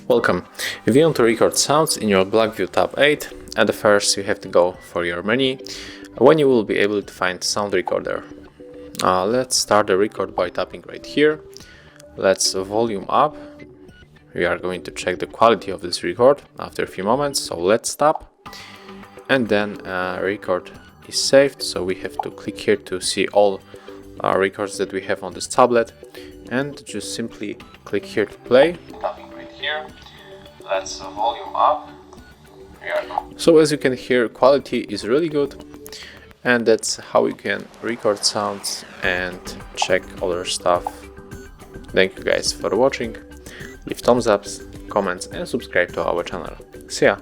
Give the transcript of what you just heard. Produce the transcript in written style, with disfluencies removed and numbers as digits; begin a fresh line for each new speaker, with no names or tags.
Welcome. If you want to record sounds in your BLACKVIEW Tab 8, at the first you have to go for your menu, when you will be able to find Sound Recorder. Let's start the record by tapping right here. Let's volume up. We are going to check the quality of this record after a few moments, so let's stop. And then record is saved, so we have to click here to see all records that we have on this tablet, and just simply click here to play. Tapping right here. Let's volume up. So as you can hear, quality is really good, and that's how you can record sounds and check other stuff. Thank you guys for watching. Leave thumbs ups, comments and subscribe to our channel. See ya!